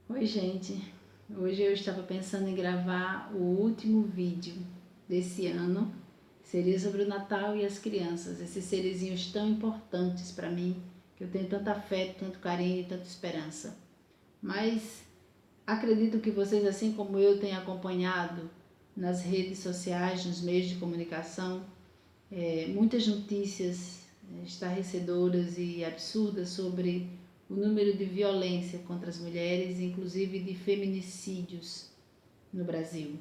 Oi, gente. Hoje eu estava pensando em gravar o último vídeo desse ano. Seria sobre o Natal e as crianças, esses serezinhos tão importantes para mim, que eu tenho tanto afeto, tanto carinho e tanta esperança. Mas acredito que vocês, assim como eu, têm acompanhado nas redes sociais, nos meios de comunicação, muitas notícias estarrecedoras e absurdas sobre o número de violência contra as mulheres, inclusive de feminicídios no Brasil.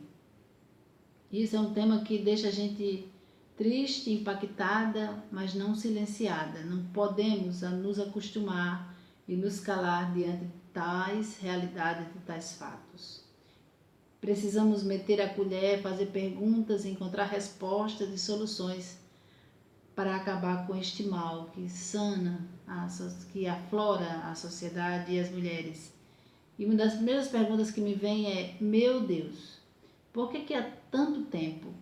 Isso é um tema que deixa a gente triste, impactada, mas não silenciada. Não podemos nos acostumar e nos calar diante de tais realidades, de tais fatos. Precisamos meter a colher, fazer perguntas, encontrar respostas e soluções para acabar com este mal que sana, que aflora a sociedade e as mulheres. E uma das primeiras perguntas que me vem é: meu Deus, por que há tanto tempo,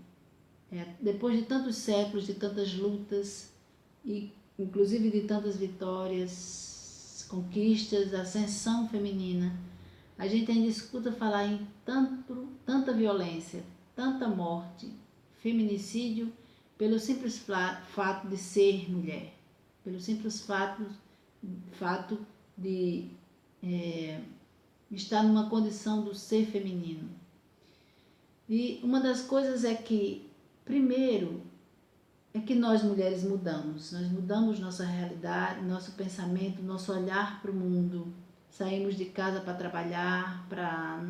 depois de tantos séculos, de tantas lutas e inclusive de tantas vitórias, conquistas, ascensão feminina, a gente ainda escuta falar em tanta violência, tanta morte, feminicídio, pelo simples fato de ser mulher, pelo simples fato de estar numa condição do ser feminino. E uma das coisas é que, primeiro, é que nós mulheres nós mudamos nossa realidade, nosso pensamento, nosso olhar para o mundo. Saímos de casa para trabalhar, para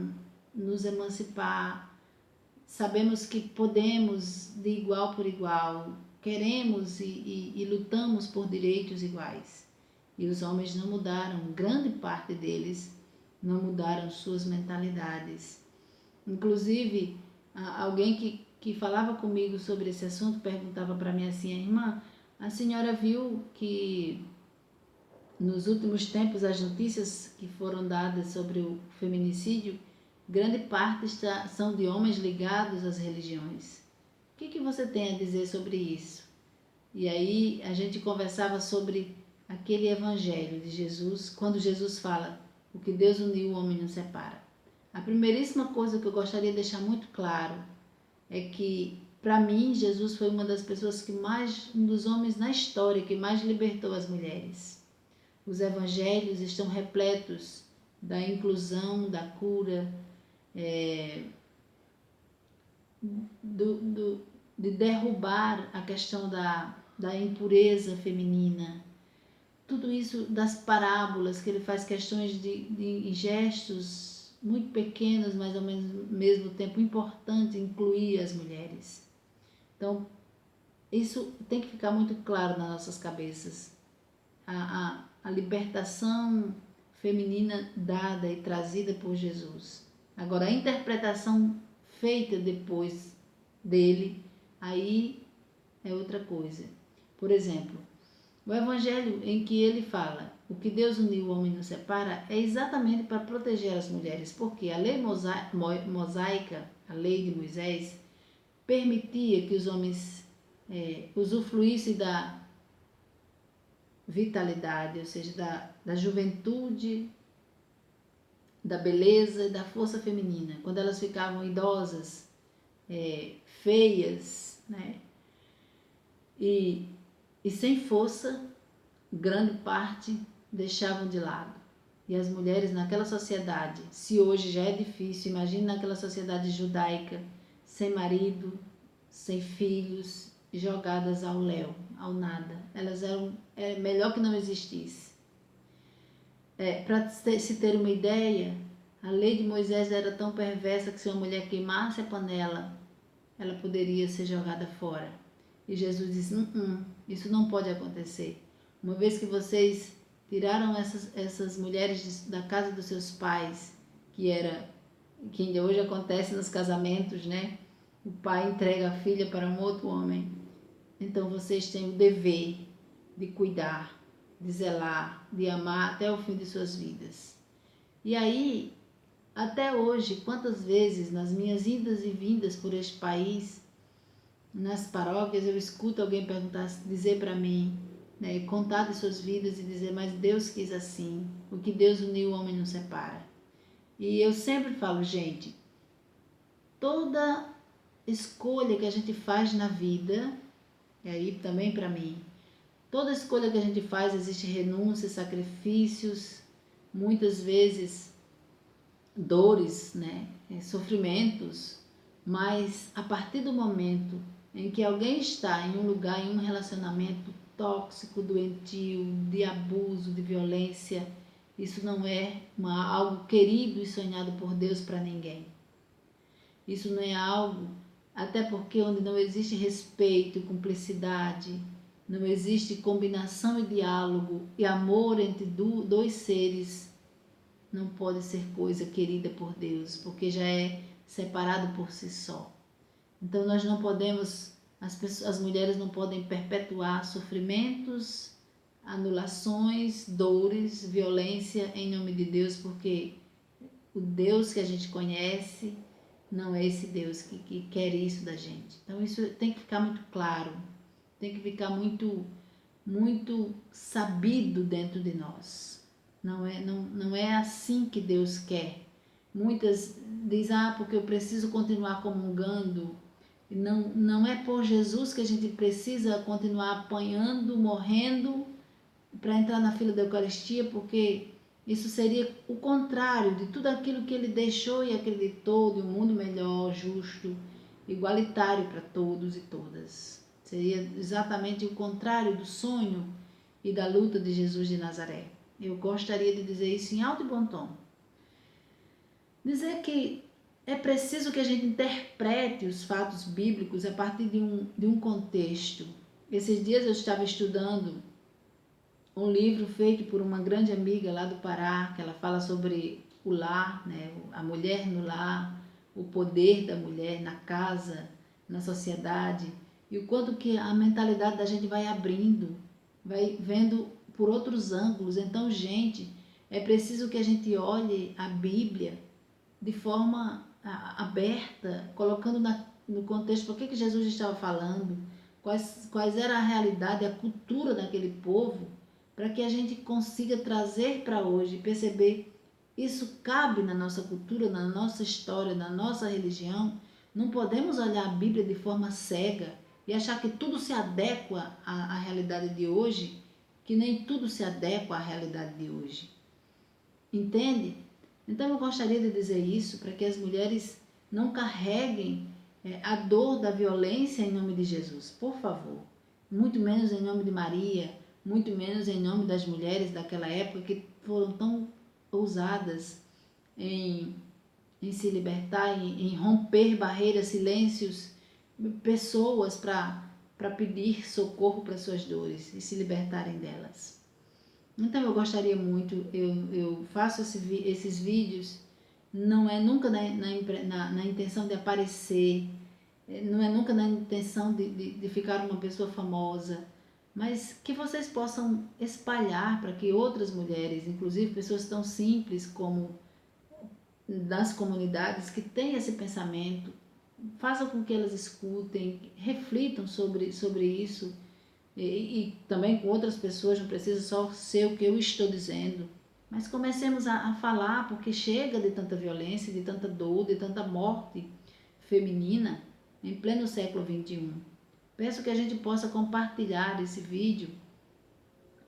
nos emancipar. Sabemos que podemos de igual por igual, queremos e lutamos por direitos iguais. E os homens não mudaram, grande parte deles não mudaram suas mentalidades. Inclusive, alguém que falava comigo sobre esse assunto perguntava para mim assim: irmã, a senhora viu que nos últimos tempos as notícias que foram dadas sobre o feminicídio, grande parte são de homens ligados às religiões. O que você tem a dizer sobre isso? E aí a gente conversava sobre aquele evangelho de Jesus, quando Jesus fala: o que Deus uniu, o homem não separa. A primeiríssima coisa que eu gostaria de deixar muito claro é que, para mim, Jesus foi uma das pessoas um dos homens na história que mais libertou as mulheres. Os evangelhos estão repletos da inclusão, da cura, de derrubar a questão da impureza feminina. Tudo isso das parábolas, que ele faz questões de gestos muito pequenos, mas ao mesmo tempo importante, incluir as mulheres. Então, isso tem que ficar muito claro nas nossas cabeças. A libertação feminina dada e trazida por Jesus. Agora, a interpretação feita depois dele, aí é outra coisa. Por exemplo, o evangelho em que ele fala: o que Deus uniu, o homem não separa, é exatamente para proteger as mulheres, porque a lei mosaica, a lei de Moisés, permitia que os homens usufruíssem da vitalidade, ou seja, da juventude, da beleza e da força feminina. Quando elas ficavam idosas, feias, né? E sem força, grande parte deixavam de lado. E as mulheres naquela sociedade, se hoje já é difícil, imagine naquela sociedade judaica, sem marido, sem filhos, jogadas ao léu, ao nada. Elas eram melhor que não existisse. Para se ter uma ideia, a lei de Moisés era tão perversa que se uma mulher queimasse a panela, ela poderia ser jogada fora. E Jesus disse: isso não pode acontecer. Uma vez que vocês tiraram essas mulheres da casa dos seus pais, que ainda hoje acontece nos casamentos, né? O pai entrega a filha para um outro homem. Então vocês têm o dever de cuidar, de zelar, de amar até o fim de suas vidas. E aí, até hoje, quantas vezes nas minhas idas e vindas por este país, nas paróquias, eu escuto alguém dizer para mim, né, contar de suas vidas e dizer: mas Deus quis assim, o que Deus uniu, o homem não separa. E eu sempre falo, gente, toda escolha que a gente faz na vida, e aí também para mim, toda escolha que a gente faz existe renúncia, sacrifícios, muitas vezes dores, né? Sofrimentos, mas a partir do momento em que alguém está em um lugar, em um relacionamento tóxico, doentio, de abuso, de violência, isso não é algo querido e sonhado por Deus para ninguém. Isso não é algo, até porque onde não existe respeito e cumplicidade, não existe combinação e diálogo e amor entre dois seres, não pode ser coisa querida por Deus, porque já é separado por si só. Então nós não podemos, as mulheres não podem perpetuar sofrimentos, anulações, dores, violência em nome de Deus, porque o Deus que a gente conhece não é esse Deus que quer isso da gente. Então isso tem que ficar muito claro, tem que ficar muito sabido dentro de nós. Não é assim que Deus quer. Muitas dizem, porque eu preciso continuar comungando. Não é por Jesus que a gente precisa continuar apanhando, morrendo para entrar na fila da Eucaristia, porque isso seria o contrário de tudo aquilo que ele deixou e acreditou de um mundo melhor, justo, igualitário para todos e todas. Seria exatamente o contrário do sonho e da luta de Jesus de Nazaré. Eu gostaria de dizer isso em alto e bom tom. Dizer que é preciso que a gente interprete os fatos bíblicos a partir de um contexto. Esses dias eu estava estudando um livro feito por uma grande amiga lá do Pará, que ela fala sobre o lar, né? A mulher no lar, o poder da mulher na casa, na sociedade, e o quanto que a mentalidade da gente vai abrindo, vai vendo por outros ângulos. Então, gente, é preciso que a gente olhe a Bíblia de forma aberta, colocando no contexto por que Jesus estava falando, quais era a realidade, a cultura daquele povo, para que a gente consiga trazer para hoje, perceber isso cabe na nossa cultura, na nossa história, na nossa religião. Não podemos olhar a Bíblia de forma cega e achar que tudo se adequa à realidade de hoje, que nem tudo se adequa à realidade de hoje. Entende? Então eu gostaria de dizer isso para que as mulheres não carreguem a dor da violência em nome de Jesus, por favor. Muito menos em nome de Maria, muito menos em nome das mulheres daquela época que foram tão ousadas em se libertar, em romper barreiras, silêncios, pessoas para pedir socorro para suas dores e se libertarem delas. Então eu gostaria muito, eu faço esses vídeos, não é nunca na intenção de aparecer, não é nunca na intenção de ficar uma pessoa famosa, mas que vocês possam espalhar para que outras mulheres, inclusive pessoas tão simples como das comunidades que têm esse pensamento, façam com que elas escutem, reflitam sobre isso, e também com outras pessoas, não precisa só ser o que eu estou dizendo, mas comecemos a falar, porque chega de tanta violência, de tanta dor, de tanta morte feminina em pleno século XXI. Peço que a gente possa compartilhar esse vídeo,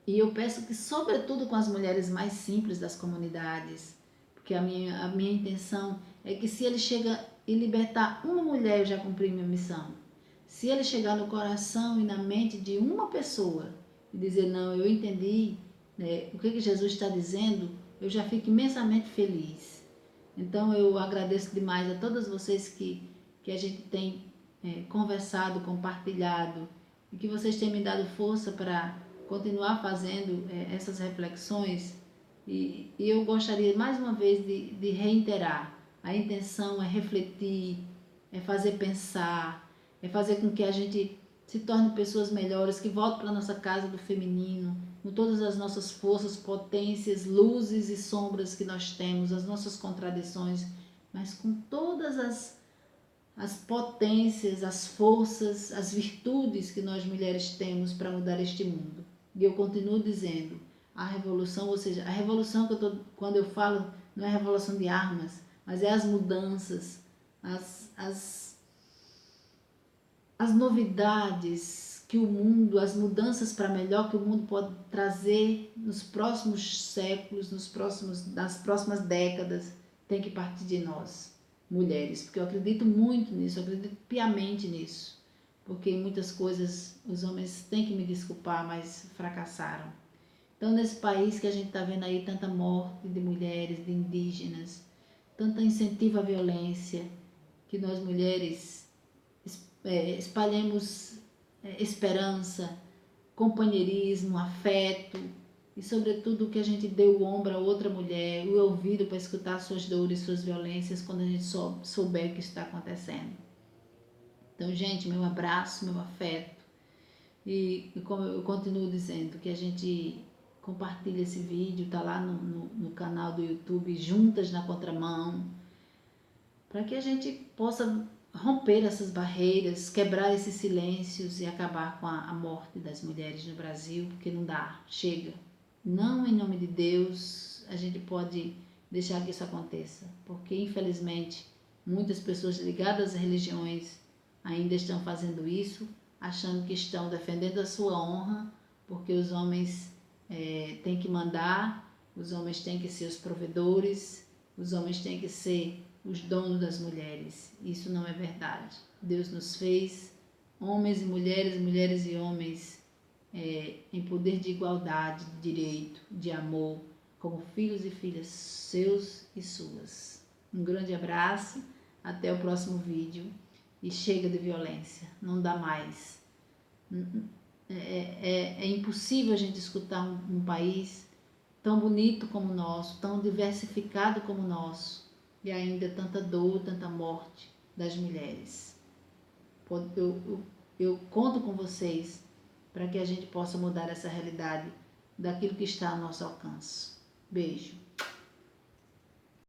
e eu peço que, sobretudo com as mulheres mais simples das comunidades, porque a minha intenção é que, se ele chega e libertar uma mulher, eu já cumpri minha missão. Se ele chegar no coração e na mente de uma pessoa e dizer, não, eu entendi, né, o que Jesus está dizendo, eu já fico imensamente feliz. Então eu agradeço demais a todas vocês que a gente tem conversado, compartilhado, e que vocês têm me dado força para continuar fazendo essas reflexões. E eu gostaria mais uma vez de reiterar, a intenção é refletir, é fazer pensar, é fazer com que a gente se torne pessoas melhores, que voltem para a nossa casa do feminino, com todas as nossas forças, potências, luzes e sombras que nós temos, as nossas contradições, mas com todas as potências, as forças, as virtudes que nós mulheres temos para mudar este mundo. E eu continuo dizendo, a revolução, ou seja, a revolução que quando eu falo não é revolução de armas, mas é as mudanças, as novidades que o mundo, as mudanças para melhor que o mundo pode trazer nos próximos séculos, nas próximas décadas, tem que partir de nós, mulheres, porque eu acredito muito nisso, eu acredito piamente nisso, porque em muitas coisas os homens têm que me desculpar, mas fracassaram. Então, nesse país que a gente está vendo aí tanta morte de mulheres, de indígenas, tanto incentivo à violência, que nós mulheres espalhemos esperança, companheirismo, afeto e, sobretudo, que a gente dê o ombro a outra mulher, o ouvido para escutar suas dores, suas violências, quando a gente souber que isso está acontecendo. Então, gente, meu abraço, meu afeto. E como eu continuo dizendo, que a gente compartilha esse vídeo, tá lá no canal do YouTube, Juntas na Contramão, para que a gente possa romper essas barreiras, quebrar esses silêncios e acabar com a morte das mulheres no Brasil, porque não dá, chega. Não, em nome de Deus, a gente pode deixar que isso aconteça, porque infelizmente muitas pessoas ligadas às religiões ainda estão fazendo isso, achando que estão defendendo a sua honra, porque os homens têm que mandar, os homens têm que ser os provedores, os homens têm que ser os donos das mulheres. Isso não é verdade. Deus nos fez homens e mulheres, mulheres e homens em poder de igualdade, de direito, de amor, como filhos e filhas seus e suas. Um grande abraço, até o próximo vídeo e chega de violência, não dá mais. É impossível a gente escutar um país tão bonito como o nosso, tão diversificado como o nosso, e ainda tanta dor, tanta morte das mulheres. Eu conto com vocês para que a gente possa mudar essa realidade daquilo que está ao nosso alcance. Beijo.